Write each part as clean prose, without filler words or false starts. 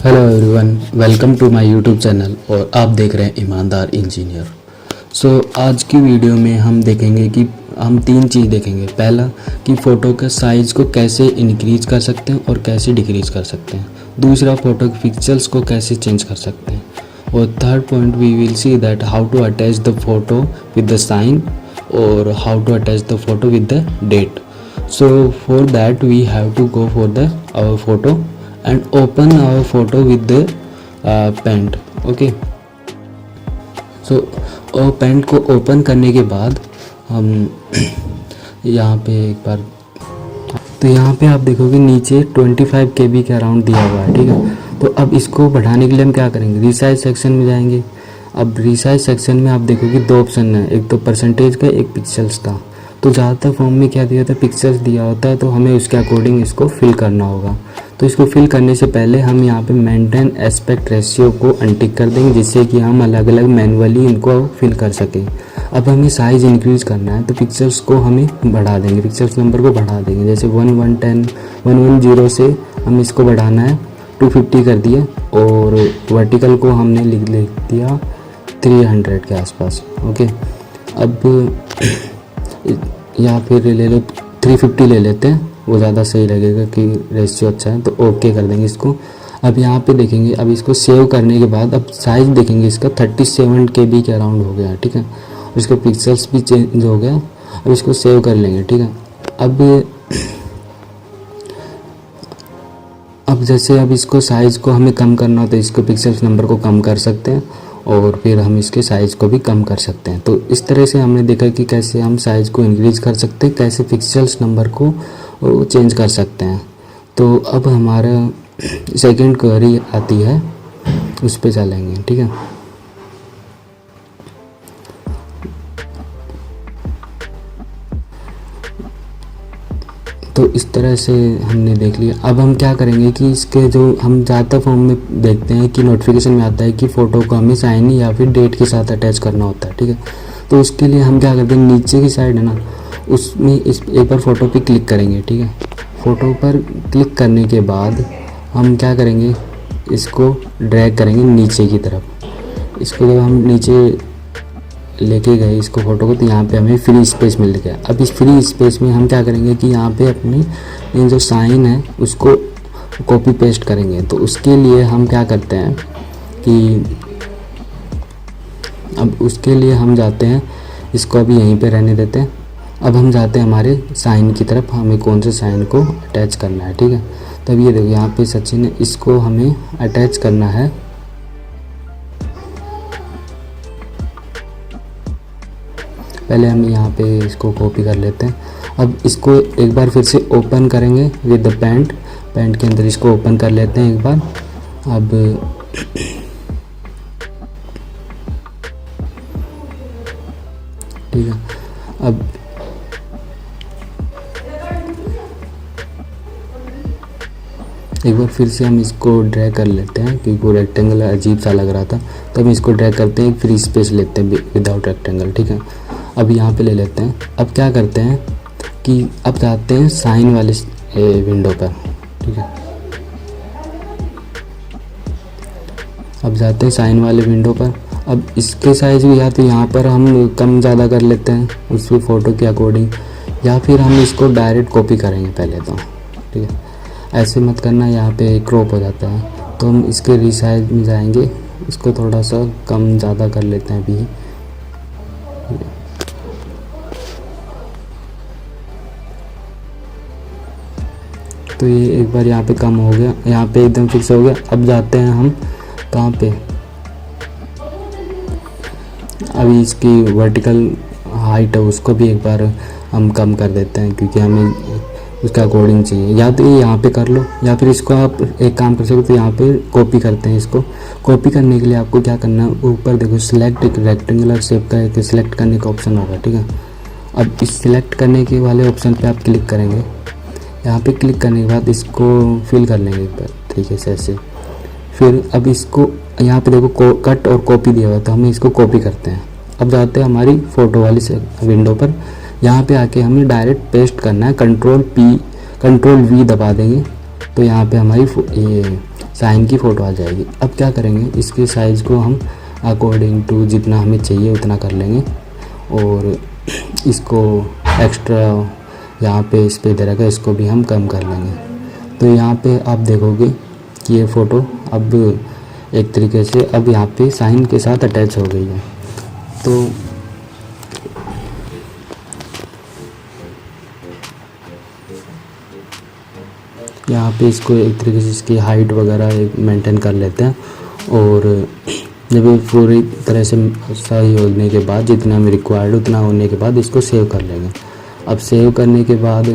Hello everyone, welcome to my YouTube channel और आप देख रहे हैं ईमानदार इंजीनियर। आज की वीडियो में हम देखेंगे कि हम तीन चीज़ देखेंगे। पहला कि फ़ोटो का साइज़ को कैसे इंक्रीज कर सकते हैं और कैसे डिक्रीज कर सकते हैं। दूसरा, फ़ोटो के पिक्सल्स को कैसे चेंज कर सकते हैं। और third point we will see that how to attach the photo with the sign और how to attach the photo with the date. So for that we have to go for our photo and open our photo with the paint. Okay. So paint को open करने के बाद हम यहाँ पे एक बार तो यहाँ पे आप देखोगे नीचे 25 KB के अराउंड दिया हुआ है, ठीक है। तो अब इसको बढ़ाने के लिए हम क्या करेंगे, रिसाइज सेक्शन में जाएंगे। अब रिसाइज सेक्शन में आप देखोगे दो ऑप्शन है, एक तो परसेंटेज का, एक पिक्सल्स का। तो ज़्यादातर फॉर्म में क्या दिया होता है, पिक्सल्स दिया होता है, तो हमें उसके अकॉर्डिंग इसको फिल करना होगा। तो इसको फिल करने से पहले हम यहाँ पे मेंटेन एस्पेक्ट रेशियो को अनटिक कर देंगे, जिससे कि हम अलग अलग मैनुअली इनको फिल कर सकें। अब हमें साइज़ इंक्रीज करना है तो पिक्सल्स को हमें बढ़ा देंगे, पिक्सल्स नंबर को बढ़ा देंगे। जैसे 110 से हम इसको बढ़ाना है 250 कर दिए और वर्टिकल को हमने लिख दिया 300 के आसपास। ओके, अब या फिर ले लो 350 ले लेते हैं, वो ज़्यादा सही लगेगा कि रेशियो अच्छा है। तो ओके कर देंगे इसको। अब यहाँ पे देखेंगे, अब इसको सेव करने के बाद अब साइज़ देखेंगे इसका 37 KB के अराउंड हो गया, ठीक है। इसके पिक्सल्स भी चेंज हो गया। अब इसको सेव कर लेंगे, ठीक है। अब जैसे अब इसको साइज़ को हमें कम करना हो तो इसको पिक्सल्स नंबर को कम कर सकते हैं और फिर हम इसके साइज़ को भी कम कर सकते हैं। तो इस तरह से हमने देखा कि कैसे हम साइज़ को इंक्रीज कर सकते हैं, कैसे पिक्सल्स नंबर को चेंज कर सकते हैं। तो अब हमारा सेकंड क्वेरी आती है, उस पर चलेंगे, ठीक है। तो इस तरह से हमने देख लिया। अब हम क्या करेंगे कि इसके जो हम ज़्यादातर फॉर्म में देखते हैं कि नोटिफिकेशन में आता है कि फ़ोटो को हमें साइन या फिर डेट के साथ अटैच करना होता है, ठीक है। तो उसके लिए हम क्या करते हैं, नीचे की साइड है ना, उसमें एक बार फ़ोटो पे क्लिक करेंगे, ठीक है। फ़ोटो पर क्लिक करने के बाद हम क्या करेंगे, इसको ड्रैग करेंगे नीचे की तरफ। इसको जब हम नीचे लेके गए इसको फ़ोटो को, तो यहाँ पे हमें फ्री स्पेस मिल गया। अब इस फ्री स्पेस में हम क्या करेंगे कि यहाँ पे अपनी जो साइन है उसको कॉपी पेस्ट करेंगे। तो उसके लिए हम क्या करते हैं कि अब उसके लिए हम जाते हैं, इसको अभी यहीं पे रहने देते हैं। अब हम जाते हैं हमारे साइन की तरफ, हमें कौन से साइन को अटैच करना है, ठीक है। तब ये देखो यहाँ पे सचिन है, इसको हमें अटैच करना है। पहले हम यहाँ पे इसको कॉपी कर लेते हैं। अब इसको एक बार फिर से ओपन करेंगे विद द पेंट के अंदर इसको ओपन कर लेते हैं एक बार। अब ठीक है, अब एक बार फिर से हम इसको ड्रैग कर लेते हैं क्योंकि वो रेक्टेंगल अजीब सा लग रहा था। तो हम इसको ड्रैग करते हैं, एक फ्री स्पेस लेते हैं विदाउट रेक्टेंगल, ठीक है। अब यहाँ पे ले लेते हैं। अब क्या करते हैं कि अब जाते हैं साइन वाले विंडो पर, ठीक है। अब जाते हैं साइन वाले विंडो पर। अब इसके साइज भी या तो यहाँ पर हम कम ज़्यादा कर लेते हैं उसकी फ़ोटो के अकॉर्डिंग, या फिर हम इसको डायरेक्ट कॉपी करेंगे पहले तो, ठीक है। ऐसे मत करना, यहाँ पे क्रॉप हो जाता है। तो हम इसके रिसाइज में जाएंगे, इसको थोड़ा सा कम ज़्यादा कर लेते हैं अभी। तो ये एक बार यहाँ पे कम हो गया, यहाँ पे एकदम फिक्स हो गया। अब जाते हैं हम कहाँ पे, अभी इसकी वर्टिकल हाइट है उसको भी एक बार हम कम कर देते हैं क्योंकि हमें उसके अकॉर्डिंग चाहिए। या तो ये यहाँ पे कर लो, या फिर इसको आप एक काम कर सकते हो, तो यहाँ पे कॉपी करते हैं। इसको कॉपी करने के लिए आपको क्या करना है, ऊपर देखो सिलेक्ट एक रेक्टेंगुलर शेप का एक सिलेक्ट करने का ऑप्शन होगा, ठीक है। अब इस सिलेक्ट करने के वाले ऑप्शन पे आप क्लिक करेंगे। यहाँ पे क्लिक करने के बाद इसको फिल कर लेंगे एक बार तरीके से ऐसे। फिर अब इसको यहाँ पे देखो कट और कॉपी दिया हुआ, तो हम इसको कॉपी करते हैं। अब जाते हैं हमारी फ़ोटो वाली विंडो पर, यहाँ पे आके हमें डायरेक्ट पेस्ट करना है। कंट्रोल V दबा देंगे तो यहाँ पे हमारी ये साइन की फ़ोटो आ जाएगी। अब क्या करेंगे, इसके साइज़ को हम अकॉर्डिंग टू जितना हमें चाहिए उतना कर लेंगे और इसको एक्स्ट्रा यहाँ पे इस पे दे रखा है, इसको भी हम कम कर लेंगे। तो यहाँ पे आप देखोगे कि ये फ़ोटो अब एक तरीके से अब यहाँ पे साइन के साथ अटैच हो गई है। तो यहाँ पे इसको एक तरीके से इसकी हाइट वगैरह मेंटेन कर लेते हैं और जब ये पूरी तरह से सही होने के बाद, जितना हमें रिक्वायर्ड उतना होने के बाद इसको सेव कर लेंगे। अब सेव करने के बाद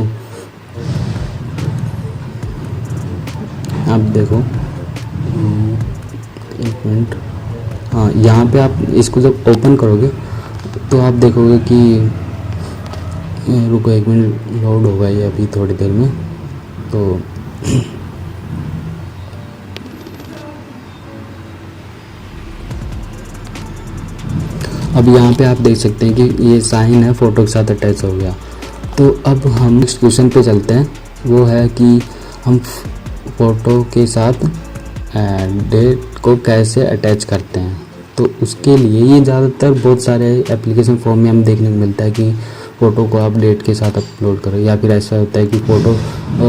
आप देखो, एक मिनट, हाँ यहाँ पे आप इसको जब ओपन करोगे तो आप देखोगे कि रुको एक मिनट, लोड होगा ये अभी थोड़ी देर में। तो अब यहाँ पे आप देख सकते हैं कि ये साइन है फ़ोटो के साथ अटैच हो गया। तो अब हम नेक्स्ट क्वेश्चन पे चलते हैं, वो है कि हम फ़ोटो के साथ डेट को कैसे अटैच करते हैं। तो उसके लिए ये ज़्यादातर बहुत सारे एप्लीकेशन फॉर्म में हम देखने को मिलता है कि फ़ोटो को आप डेट के साथ अपलोड करो, या फिर ऐसा होता है कि फ़ोटो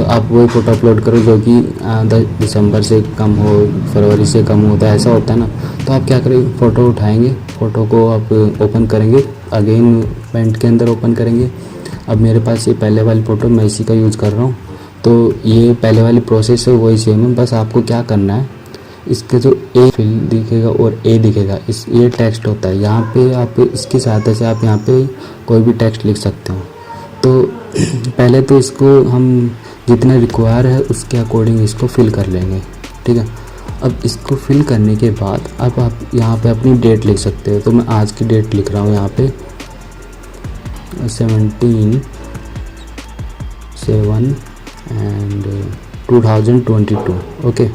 आप वही फ़ोटो अपलोड करो जो कि 10 दिसंबर से कम हो, फरवरी से कम होता है, ऐसा होता है ना। तो आप क्या करेंगे, फ़ोटो उठाएंगे, फ़ोटो को आप ओपन करेंगे, अगेन पेंट के अंदर ओपन करेंगे। अब मेरे पास ये पहले वाली फ़ोटो, मैं इसी का यूज़ कर रहा हूँ। तो ये पहले वाली प्रोसेस है वही सेम है, बस आपको क्या करना है, इसके जो ए फिल दिखेगा और ए दिखेगा, इस ये टेक्स्ट होता है, यहाँ पे आप इसकी सहायता से आप यहाँ पे कोई भी टेक्स्ट लिख सकते हो। तो पहले तो इसको हम जितना रिक्वायर है उसके अकॉर्डिंग इसको फिल कर लेंगे, ठीक है। अब इसको फिल करने के बाद अब आप यहाँ पे अपनी डेट लिख सकते हो। तो मैं आज की डेट लिख रहा हूँ यहाँ पे 17/7/2022, ओके।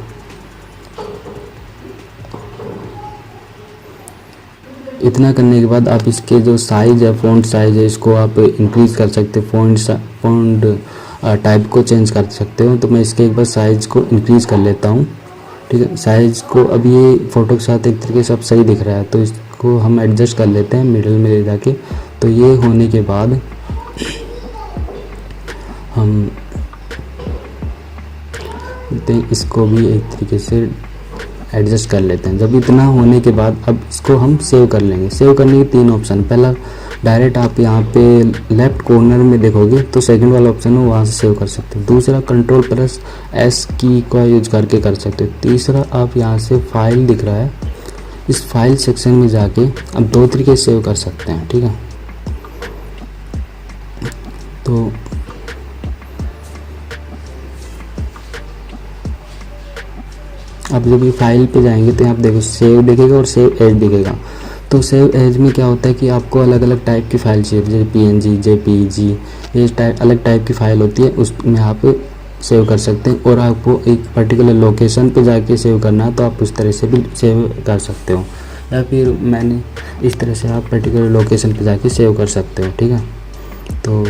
इतना करने के बाद आप इसके जो साइज़ है, फ़ॉन्ट साइज़ है, इसको आप इंक्रीज़ कर सकते हो, फ़ॉन्ट टाइप को चेंज कर सकते हो। तो मैं इसके एक बार साइज़ को इंक्रीज़ कर लेता हूँ, ठीक है। साइज़ को अब ये फ़ोटो के साथ एक तरीके से अब सही दिख रहा है, तो इसको हम एडजस्ट कर लेते हैं मिडिल में ले जाके। तो ये होने के बाद हम इसको भी एक तरीके से एडजस्ट कर लेते हैं। जब इतना होने के बाद अब इसको हम सेव कर लेंगे। सेव करने के 3 ऑप्शन, पहला डायरेक्ट आप यहाँ पे लेफ़्ट कॉर्नर में देखोगे तो सेकंड वाला ऑप्शन है, वहाँ से सेव कर सकते हो। दूसरा Ctrl+S की का यूज करके कर सकते हो। तीसरा आप यहाँ से फाइल दिख रहा है, इस फाइल सेक्शन में जाके अब 2 तरीके से सेव कर सकते हैं, ठीक है। तो अब जब ये फाइल पे जाएंगे तो यहाँ आप देखो सेव दिखेगा और सेव एज दिखेगा। तो सेव एज में क्या होता है कि आपको अलग अलग टाइप की फाइल चाहिए, जैसे PNG, JPG, ये अलग टाइप की फाइल होती है, उसमें आप सेव कर सकते हैं। और आपको एक पर्टिकुलर लोकेशन पे जाके सेव करना है तो आप उस तरह से भी सेव कर सकते हो, या फिर मैंने इस तरह से आप पर्टिकुलर लोकेशन पे जाके सेव कर सकते हो, ठीक है। तो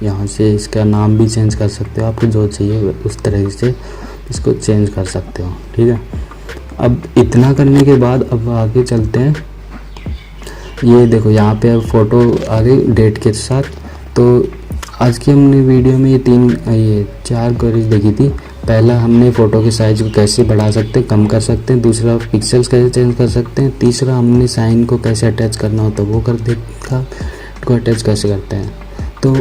यहाँ से इसका नाम भी चेंज कर सकते हो, आपको जो चाहिए उस तरह से इसको चेंज कर सकते हो, ठीक है। अब इतना करने के बाद अब आगे चलते हैं। ये देखो यहाँ पे अब फ़ोटो आगे डेट के साथ। तो आज की हमने वीडियो में ये 4 क्वेरीज देखी थी। पहला हमने फ़ोटो के साइज़ को कैसे बढ़ा सकते हैं, कम कर सकते हैं। दूसरा पिक्सल्स कैसे चेंज कर सकते हैं। तीसरा हमने साइन को कैसे अटैच करना होता है वो कर देखा, को अटैच कैसे करते हैं। तो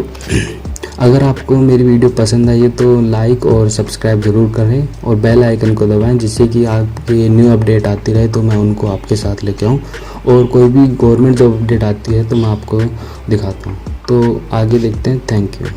अगर आपको मेरी वीडियो पसंद आई है तो लाइक और सब्सक्राइब ज़रूर करें और बेल आइकन को दबाएं, जिससे कि आपकी न्यू अपडेट आती रहे तो मैं उनको आपके साथ लेके आऊँ। और कोई भी गवर्नमेंट जॉब अपडेट आती है तो मैं आपको दिखाता हूँ। तो आगे देखते हैं। Thank you.